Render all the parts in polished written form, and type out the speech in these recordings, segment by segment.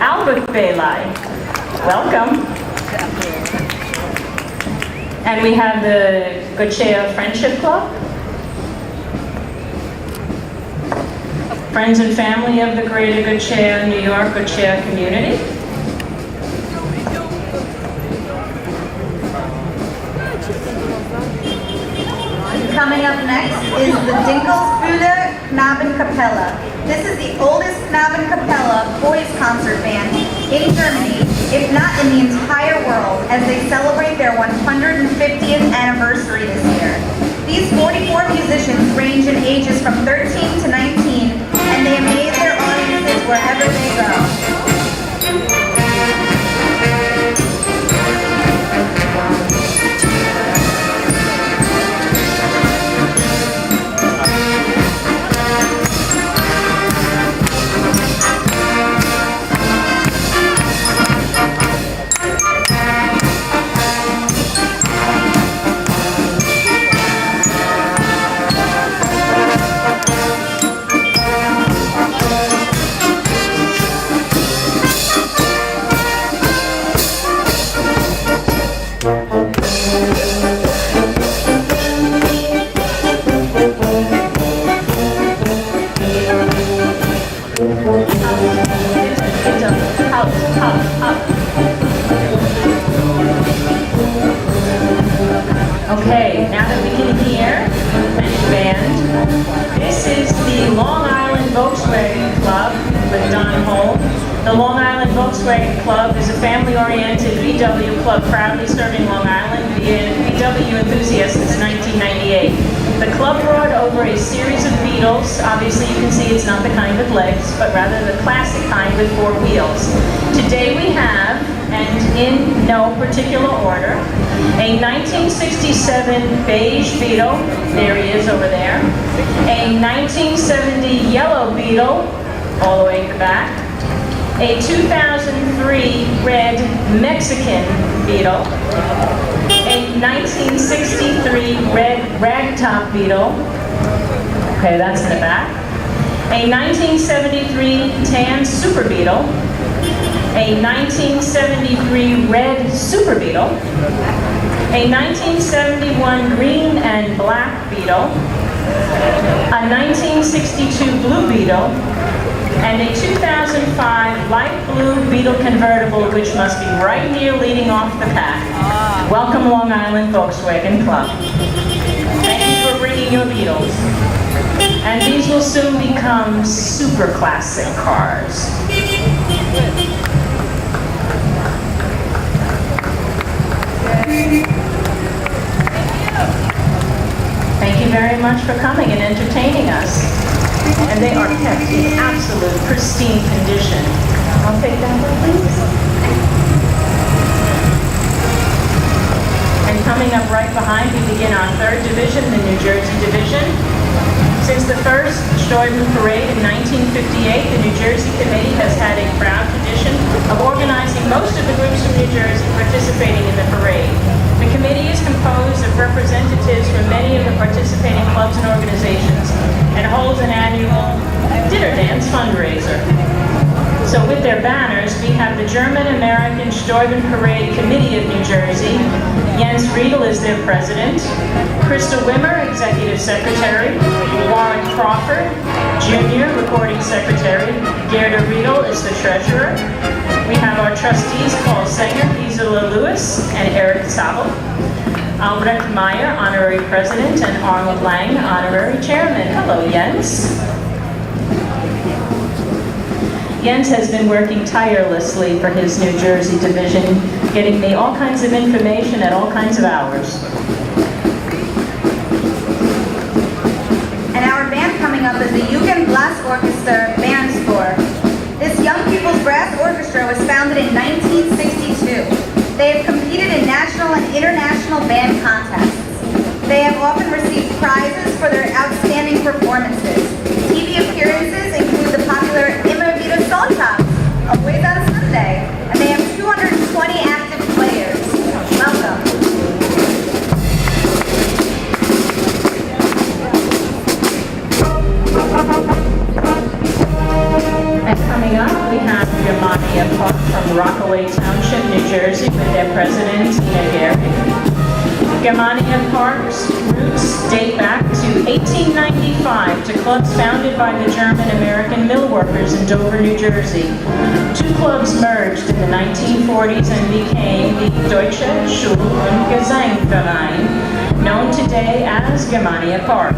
Albert Belai. Welcome. And we have the Gochea Friendship Club. Friends and family of the Greater Gochea, New York Gochea community. Coming up next is the Dinkelsbühler Knabenkapelle. This is the oldest Knabenkapelle boys concert band in Germany, if not in the entire world, as they celebrate their 150th anniversary this year. These 44 musicians range in ages from 13 to 19, and they amaze their audiences wherever they go. Okay, now that we can hear the band, this is the Long Island Volkswagen Club with Don Holm. The Long Island Volkswagen Club is a family-oriented VW club proudly serving Long Island via VW enthusiasts since 1998. The club brought over a series of beetles. Obviously you can see it's not the kind with legs, but rather the classic kind with 4 wheels. Today we have, and in no particular order, a 1967 beige beetle, there he is over there, a 1970 yellow beetle, all the way at the back, a 2003 red Mexican beetle, a 1963 red ragtop beetle, okay, that's in the back, a 1973 tan super beetle, a 1973 red super beetle, a 1971 green and black beetle, a 1962 blue beetle, and a 2005 light blue beetle convertible, which must be right here leading off the pack. Welcome, Long Island Volkswagen Club. Thank you for bringing your beetles. And these will soon become super classic cars. Thank you very much for coming and entertaining us. And they are kept in absolute pristine condition. I'll take that one, please. And coming up right behind, we begin our 3rd division, the New Jersey division. Since the first Steuben Parade in 1958, the New Jersey Committee has had a proud tradition of organizing most of the groups from New Jersey participating in the parade. The committee is composed of representatives from many of the participating clubs and organizations and holds an annual dinner dance fundraiser. So with their banners, we have the German-American Steuben Parade Committee of New Jersey. Jens Riedel is their president. Krista Wimmer, executive secretary. Warren Crawford, junior recording secretary. Gerda Riedel is the treasurer. We have our trustees, Paul Sanger, Gisela Lewis, and Eric Zabel. Albrecht Meyer, honorary president, and Arnold Lang, honorary chairman. Hello, Jens. Jens has been working tirelessly for his New Jersey division, getting me all kinds of information at all kinds of hours. And our band coming up is the Jugendblasorchester Band Score. This young people's brass orchestra was founded in 1962. They have competed in national and international band contests. They have often received prizes for their outstanding performances. TV appearances include the popular Immer Wieder Sonntags, always on Sunday, and they have 220 active players. Welcome. And coming up, we have your Germania Park from Rockaway Township, New Jersey, with their president, Tina Gehrig. Germania Park's roots date back to 1895 to clubs founded by the German-American mill workers in Dover, New Jersey. Two clubs merged in the 1940s and became the Deutsche Schul- und Gesangverein, known today as Germania Park.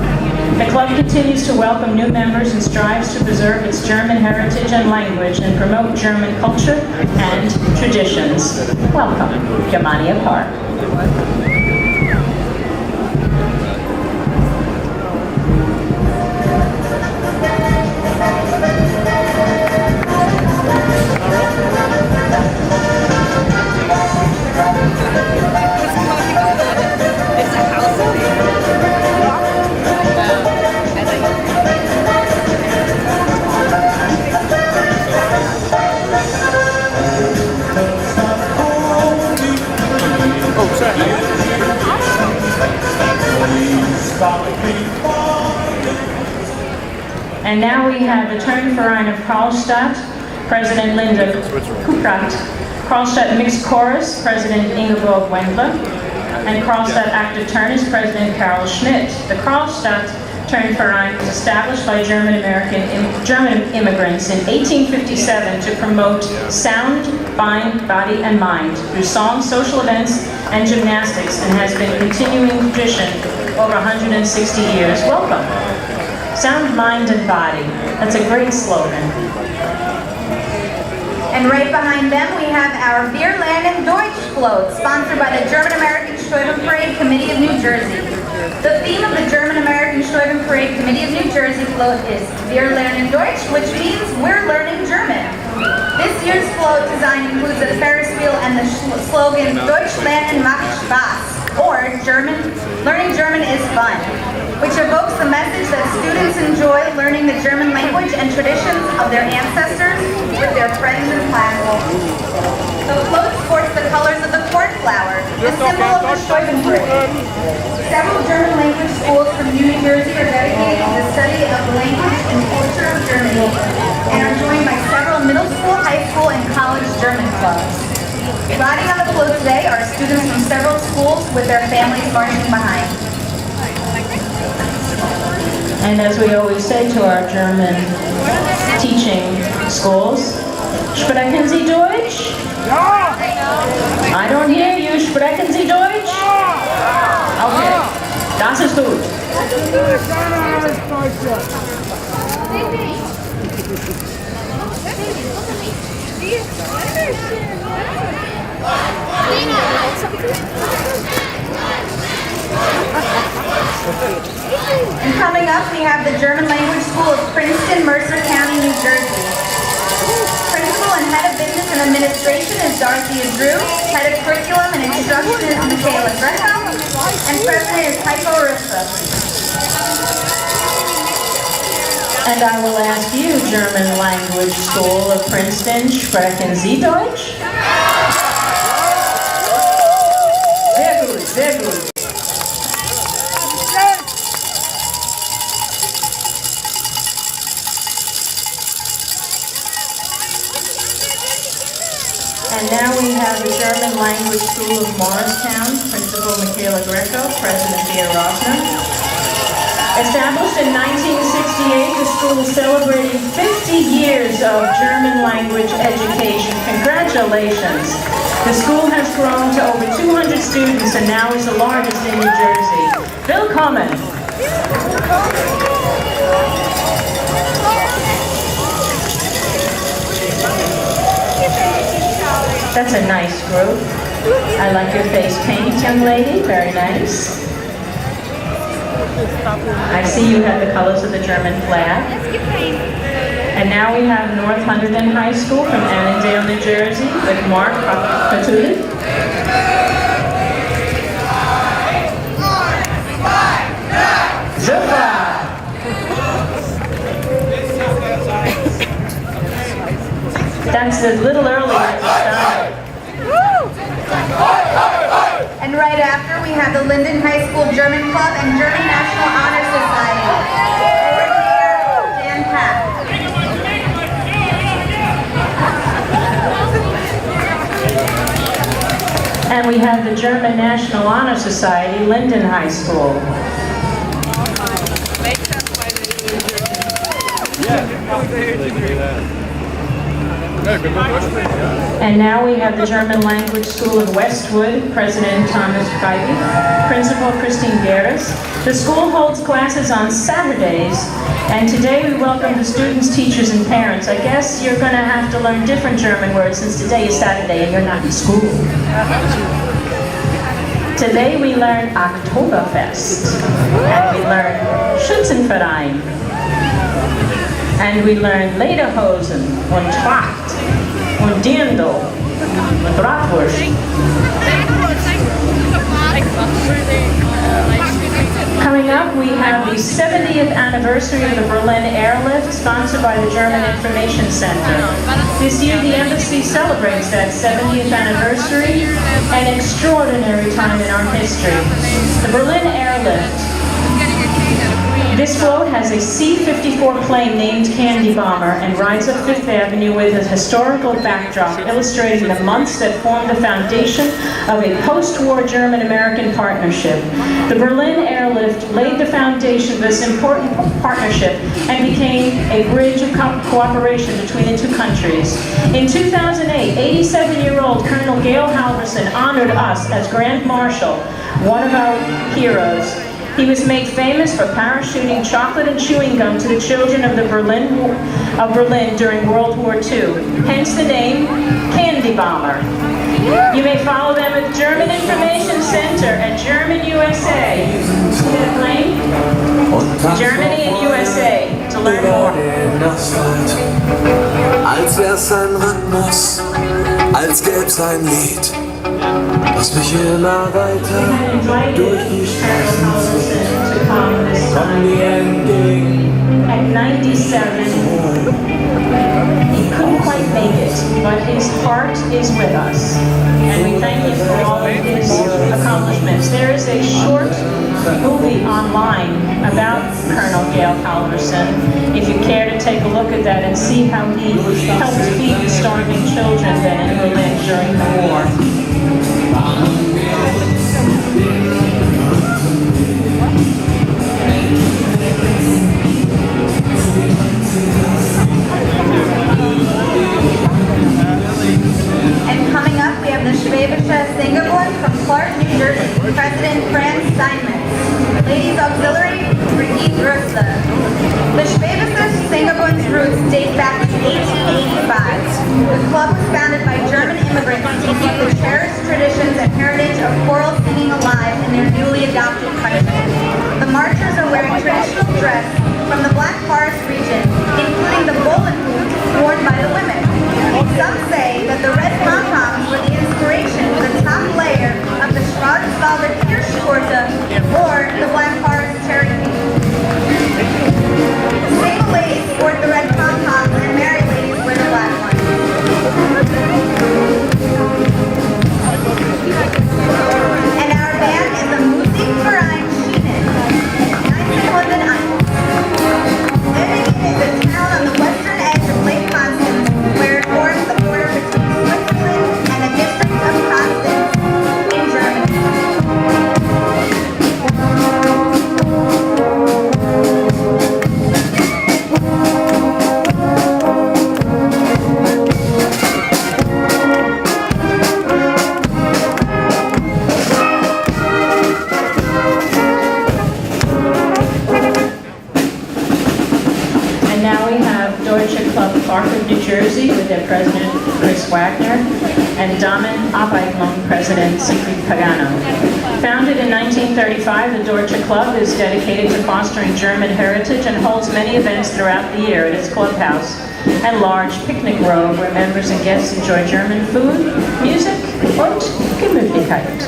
The club continues to welcome new members and strives to preserve its German heritage and language and promote German culture and traditions. Welcome, Germania Park. And now we have the Turnverein of Karlstadt, President Linda Kuprat, Karlstadt Mixed Chorus, President Ingeborg Wendler, and Karlstadt Active Turners, President Carol Schmidt. The Karlstadt Turnverein was established by German immigrants in 1857 to promote sound, mind, body, and mind through song, social events, and gymnastics, and has been a continuing tradition over 160 years. Welcome. Sound, mind, and body. That's a great slogan. And right behind them, we have our Wir lernen Deutsch float, sponsored by the German-American Steuben Parade Committee of New Jersey. The theme of the German-American Steuben Parade Committee of New Jersey float is Wir lernen Deutsch, which means we're learning German. This year's float design includes a Ferris wheel and the slogan Deutsch lernen macht Spaß, or learning German is fun, which evokes the message that students enjoy learning the German language and traditions of their ancestors with their friends and classmates. The float sports the colors of the cornflower, the symbol of the Steuben Parade. Several German language schools from New Jersey are dedicated to the study of the language and culture of Germany, and are joined by several middle school, high school, and college German clubs. Riding on the float today are students from several schools with their families marching behind. And as we always say to our German teaching schools, sprechen Sie Deutsch? Ja! I don't hear you. Sprechen Sie Deutsch? Okay, das ist gut. And coming up, we have the German Language School of Princeton, Mercer County, New Jersey. Principal and Head of Business and Administration is Dorothea Drew, Head of Curriculum and Instruction is Michaela Greco, and President is Heiko Rissa. And I will ask you, German Language School of Princeton, sprechen Sie Deutsch? Sehr gut, sehr gut. And now we have the German Language School of Morristown, Principal Michaela Greco, President Thea Rosner. Established in 1968, the school is celebrating 50 years of German language education. Congratulations. The school has grown to over 200 students and now is the largest in New Jersey. Willkommen. That's a nice group. I like your face paint, young lady. Very nice. I see you have the colors of the German flag. And now we have North Hunterdon High School from Annandale, New Jersey, with Mark Patuli. Super! That's a little early to start. And right after, we have the Linden High School German Club and German National Honor Society. Coordinator, Dan Pack. we have the German National Honor Society, Linden High School. And now we have the German Language School of Westwood, President Thomas Beiby, Principal Christine Gerres. The school holds classes on Saturdays, and today we welcome the students, teachers, and parents. I guess you're going to have to learn different German words since today is Saturday and you're not in school. Today we learn Oktoberfest, and we learn Schützenverein, and we learn Lederhosen und Tracht und Dirndl und Bratwurst. Coming up, we have the 70th anniversary of the Berlin Airlift, sponsored by the German Information Center. This year, the embassy celebrates that 70th anniversary, an extraordinary time in our history. The Berlin Airlift. This float has a C-54 plane named Candy Bomber and rides up Fifth Avenue with a historical backdrop illustrating the months that formed the foundation of a post-war German-American partnership. The Berlin Airlift laid the foundation of this important partnership and became a bridge of cooperation between the two countries. In 2008, 87-year-old Colonel Gail Halverson honored us as Grand Marshal, one of our heroes. He was made famous for parachuting chocolate and chewing gum to the children of Berlin during World War II. Hence the name Candy Bomber. You may follow them at the German Information Center at German USA. See that plane? Germany and USA to learn more. Als wär's ein Rhythmus, als gäb's ein Lied, das mich immer weiter durch die Straßen zieht. Komm dir entgegen. At 97, he couldn't quite make it, but his heart is with us. And we thank him for all of his accomplishments. There is a short movie online about Colonel Gail Halverson. If you care to take a look at that and see how he helped feed the starving children then in Berlin during the war. And coming up, we have the Schwäbische Sängerbund from Clark, New Jersey, President Franz Steinmetz. Ladies Auxiliary, Brigitte Rüssler. The Schwäbische Sängerbund's roots date back to 1885. The club was founded by German immigrants to keep the cherished traditions and heritage of choral singing alive in their newly adopted country. The marchers are wearing traditional dress from the Black Forest region, including the bowling boots worn by the women. Some say that the red pom-poms were the inspiration for the top layer of the Schwarzwälder Kirschtorte or the Black Forest Cherokee. Single ladies sport the red pom-poms and married ladies wear the black ones. And our band is the Musikverein Schienen, 1901. Living is a town on the western edge of Lake Constance, where it forms the border between Switzerland and the district of Constance in Germany. And now we have Deutsche Club Clark of New Jersey with their president, Chris Wagner, and Damen Arbeitslung president, Siegfried Pagano. Founded in 1935, the Deutsche Club is dedicated to fostering German heritage and holds many events throughout the year at its clubhouse and large picnic grove where members and guests enjoy German food, music, und Gemütlichkeit.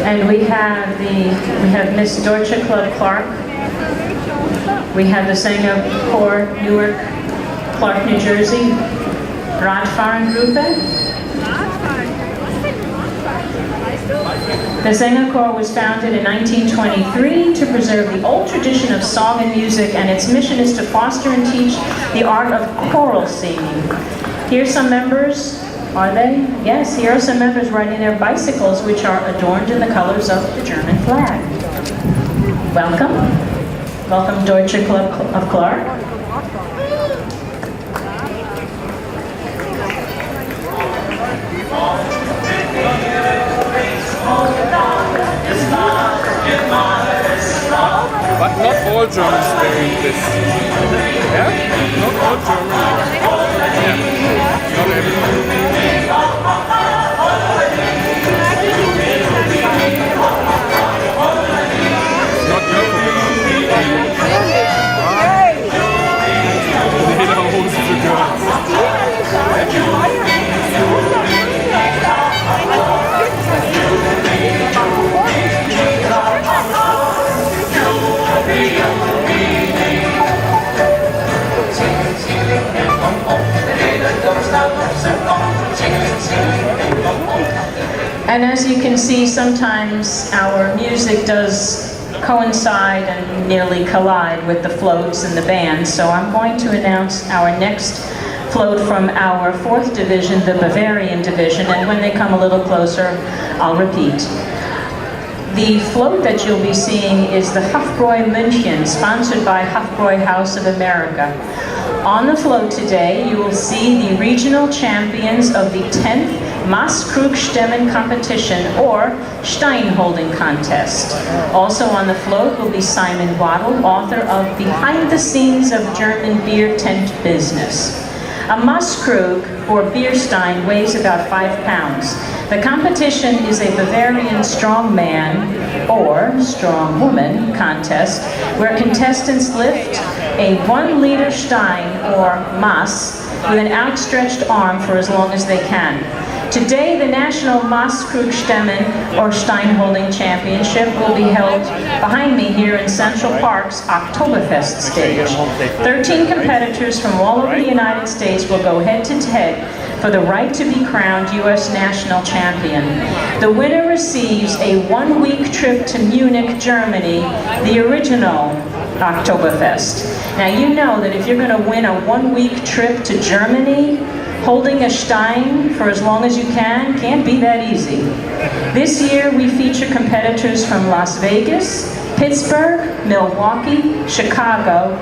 And we have Miss Deutsche Club Clark. We have the Sänger Chor Newark, Clark, New Jersey, Radfahrengruppe. The Sängerchor was founded in 1923 to preserve the old tradition of song and music, and its mission is to foster and teach the art of choral singing. Here's some members. Are they? Yes, here are some members riding their bicycles, which are adorned in the colors of the German flag. Welcome. Welcome, Deutsche Club of Clark. But not all Germans doing this. Yeah? Not all Germans. Yeah. Not everyone. Not your problem. Lederhose für Girls. And as you can see, sometimes our music does coincide and nearly collide with the floats and the band. So I'm going to announce our next float from our 4th division, the Bavarian division, and when they come a little closer, I'll repeat. The float that you'll be seeing is the Hofbräu München, sponsored by Hofbräu House of America. On the float today, you will see the regional champions of the 10th Maßkrugstemmen competition, or Stein holding contest. Also on the float will be Simon Waddle, author of Behind the Scenes of German Beer Tent Business. A Maßkrug, or beer stein, weighs about 5 pounds. The competition is a Bavarian strongman or strong woman contest where contestants lift a 1-liter Stein, or Maß, with an outstretched arm for as long as they can. Today, the National Maßkrugstemmen, or Stein Holding Championship, will be held behind me here in Central Park's Oktoberfest stage. 13 competitors from all over the United States will go head-to-head for the right to be crowned U.S. national champion. The winner receives a 1-week trip to Munich, Germany, the original Oktoberfest. Now you know that if you're going to win a 1-week trip to Germany, holding a Stein for as long as you can't be that easy. This year we feature competitors from Las Vegas, Pittsburgh, Milwaukee, Chicago,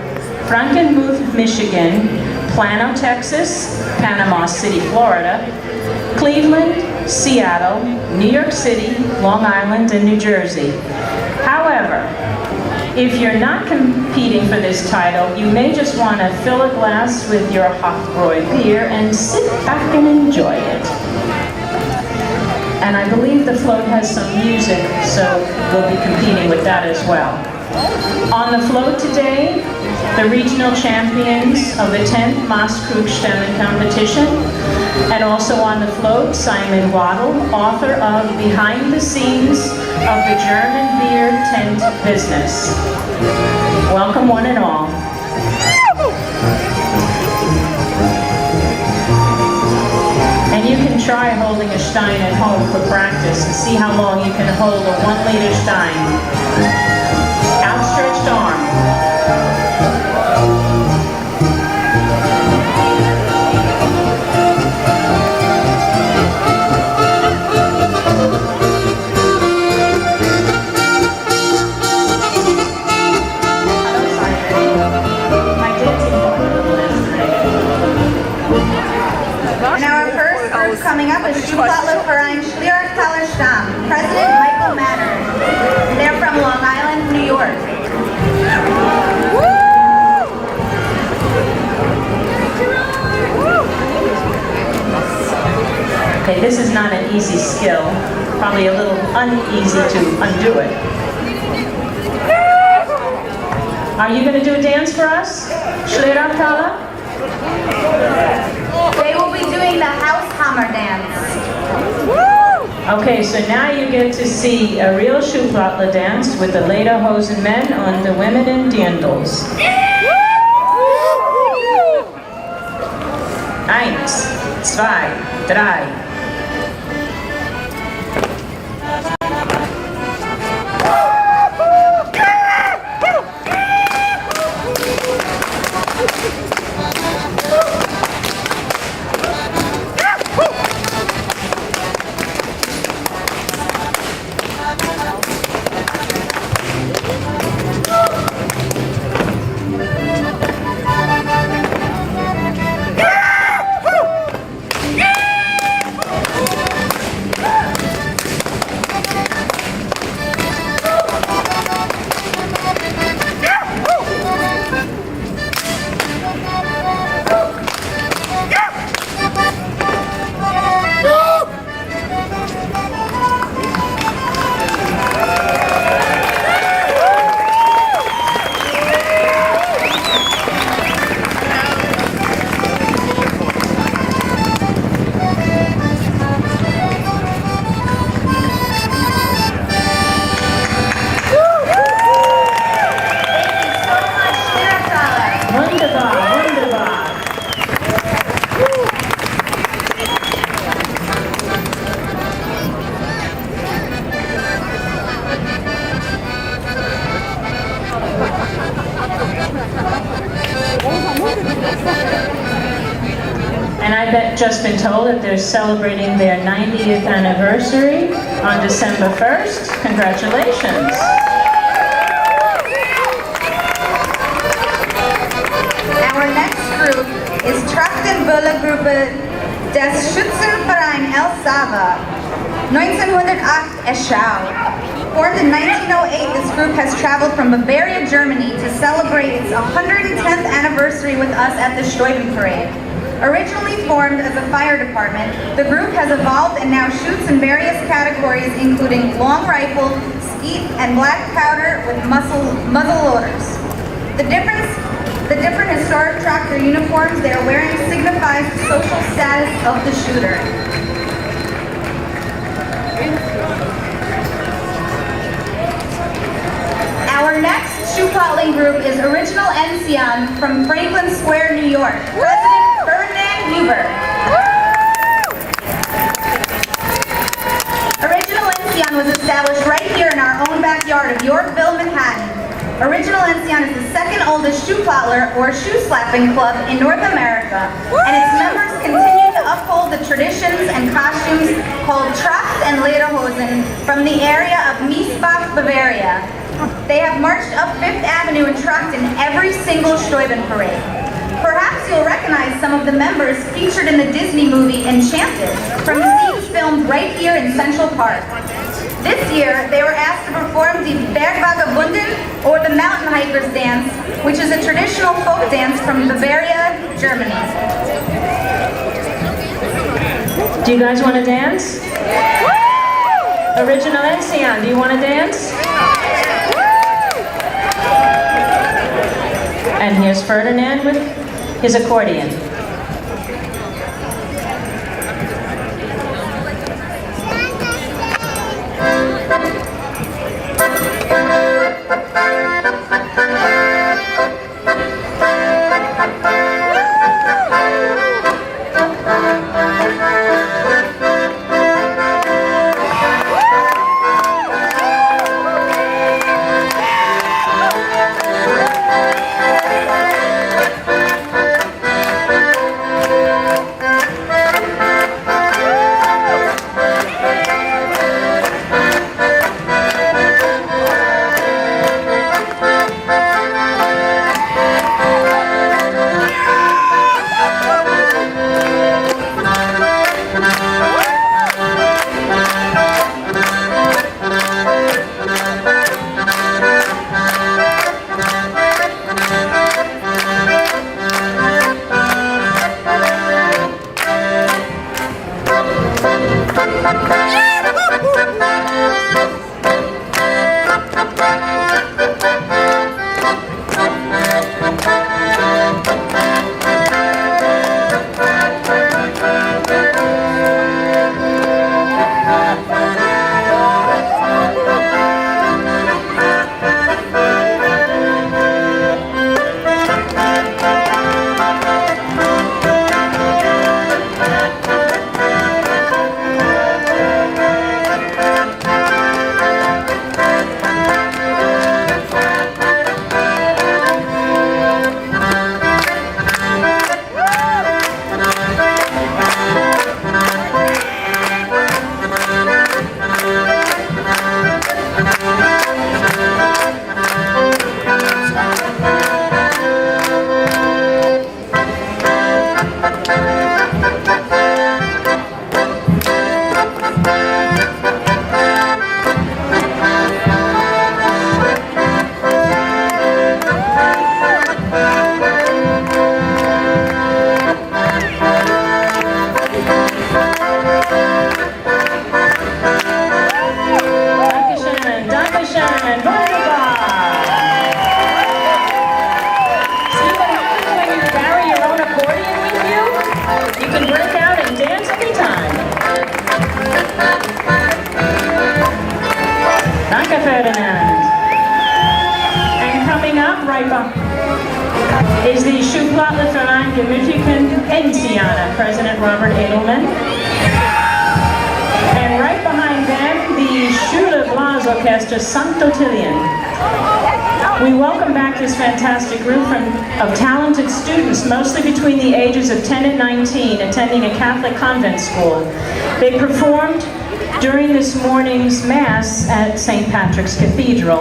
Frankenmuth, Michigan, Plano, Texas, Panama City, Florida, Cleveland, Seattle, New York City, Long Island, and New Jersey. However, if you're not competing for this title, you may just want to fill a glass with your Hofbräu beer and sit back and enjoy it. And I believe the float has some music, so we'll be competing with that as well. On the float today, the regional champions of the 10th Maßkrugstemmen competition, and also on the float, Simon Waddle, author of Behind the Scenes of the German Beer Tent Business. Welcome one and all. And you can try holding a Stein at home for practice and see how long you can hold a 1-liter Stein. Outstretched arm. And our first group coming up is Schuhplattler Verein Schlierachtaler Stamm, President Michael Manner. They're from Long Island, New York. Okay, this is not an easy skill. Probably a little uneasy to undo it. Are you going to do a dance for us? Schlierachtaler? They will be doing the Haushammer dance. Okay, so now you get to see a real Schuhplattler dance with the Lederhosen men and the women in dirndls. 1, 2, 3. just been told that they're celebrating their 90th anniversary on December 1st. Congratulations. Our next group is Trachtenböllergruppe des Schützenverein El Sava, 1908 Eschau. Formed in 1908, this group has traveled from Bavaria, Germany to celebrate its 110th anniversary with us at the Steuben Parade. Originally formed as a fire department, the group has evolved and now shoots in various categories including long rifle, skeet, and black powder with muzzle loaders. The different historic tractor uniforms they are wearing signifies the social status of the shooter. Our next Schuhplattler group is Original Ensign from Franklin Square, New York. President Ferdinand Huber. Original Ensign was established right here in our own backyard of Yorkville, Manhattan. Original Ensign is the second oldest Schuhplattler or shoe slapping club in North America, and its members continue to uphold the traditions and costumes called Tracht and Lederhosen from the area of Miesbach, Bavaria. They have marched up Fifth Avenue in Tracht in every single Steuben Parade. Perhaps you'll recognize some of the members featured in the Disney movie Enchanted from scenes filmed right here in Central Park. This year, they were asked to perform the Bergvagabunden, or the Mountain Hikers dance, which is a traditional folk dance from Bavaria, Germany. Do you guys want to dance? Original Ensign, do you want to dance? And here's Ferdinand with his accordion. Is the Schuhplattler Verein Gemütlichen Enzianer, President Robert Edelman. And right behind them, the Schule Blas Orchestra St. Ottilien. We welcome back this fantastic group of talented students, mostly between the ages of 10 and 19, attending a Catholic convent school. They performed during this morning's Mass at St. Patrick's Cathedral.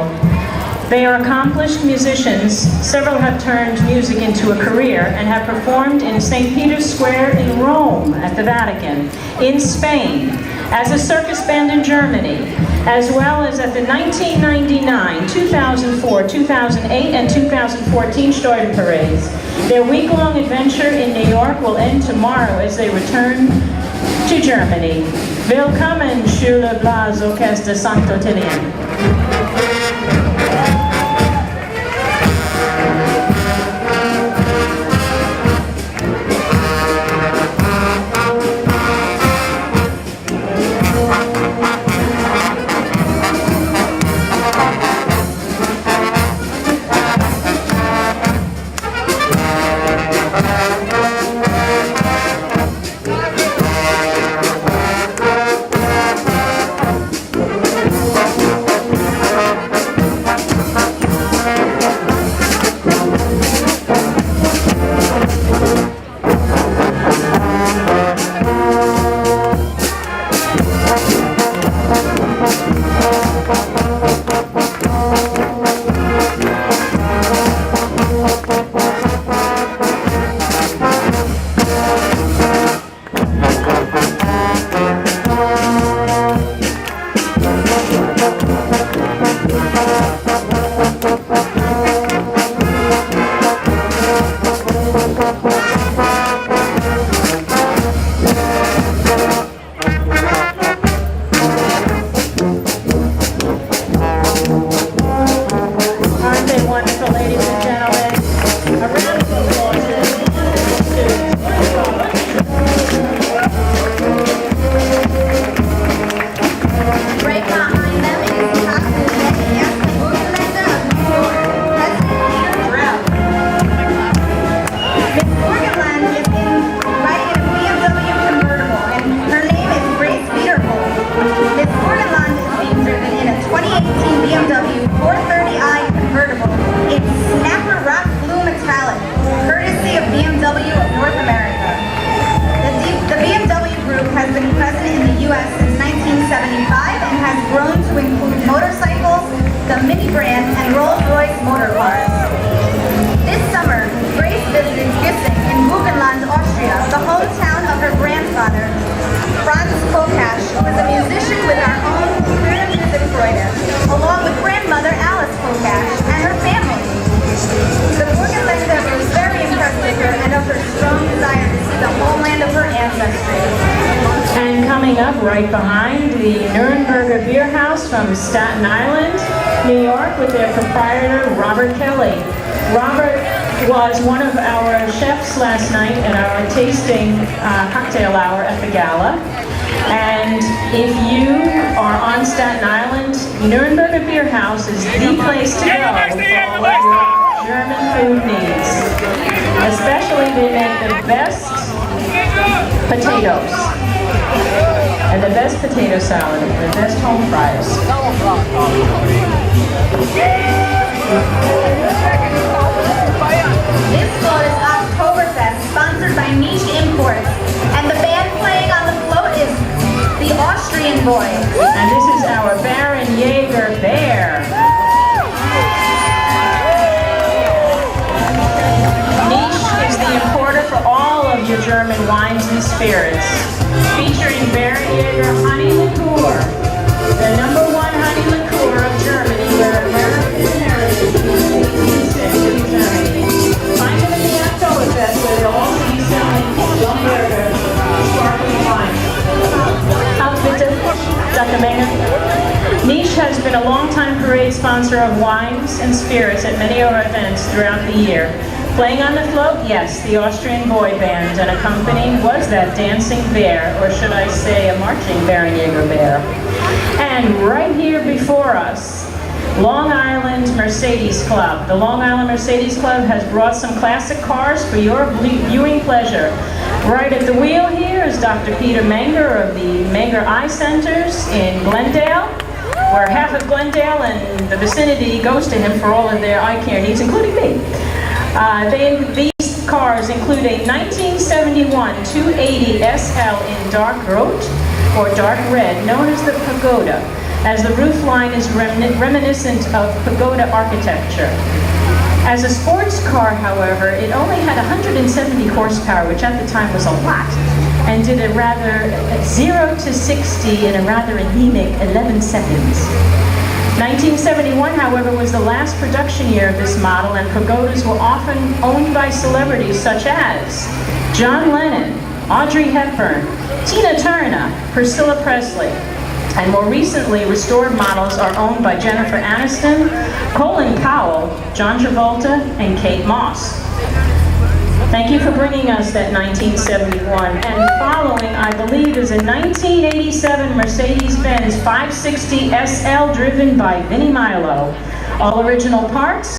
They are accomplished musicians. Several have turned music into a career and have performed in St. Peter's Square in Rome at the Vatican, in Spain, as a circus band in Germany, as well as at the 1999, 2004, 2008, and 2014 Steuben Parades. Their week-long adventure in New York will end tomorrow as they return to Germany. Willkommen, Schuhplattler Orchester Santo Tillien. Right behind the Nürnberger Beer House from Staten Island, New York, with their proprietor, Robert Kelly. Robert was one of our chefs last night at our tasting cocktail hour at the gala. And if you are on Staten Island, Nürnberger Beer House is the place to go for all of your German food needs. Especially they make the best potatoes. And the best potato salad, and the best home fries. This float is Oktoberfest, sponsored by Niche Imports. And the band playing on the float is the Austrian Boys. And this is our Baron Jaeger Bear. Niche is the importer for all of your German wines and spirits. Featuring Baron Jaeger Honey Liqueur, the #1 honey liqueur of Germany, where American heritage was 1806 in Germany. Find them in the Oktoberfest, where they'll also be selling Lumberger sparkling wine. How bitte, Dr. Menger? Niche has been a longtime parade sponsor of wines and spirits at many of our events throughout the year. Playing on the float, yes, the Austrian boy band, and accompanying was that dancing bear, or should I say a marching Baron Jaeger bear. And right here before us, Long Island Mercedes Club. The Long Island Mercedes Club has brought some classic cars for your viewing pleasure. Right at the wheel here is Dr. Peter Menger of the Menger Eye Centers in Glendale. where half of Glendale and the vicinity goes to him for all of their eye care needs, including me. These cars include a 1971 280 SL in dark rote or dark red, known as the Pagoda, as the roof line is reminiscent of pagoda architecture. As a sports car, however, it only had 170 horsepower, which at the time was a lot, and did a rather 0 to 60 in a rather anemic 11 seconds. 1971, however, was the last production year of this model, and pagodas were often owned by celebrities such as John Lennon, Audrey Hepburn, Tina Turner, Priscilla Presley. And more recently, restored models are owned by Jennifer Aniston, Colin Powell, John Travolta, and Kate Moss. Thank you for bringing us that 1971. And following, I believe, is a 1987 Mercedes-Benz 560 SL driven by Vinnie Milo. All original parts.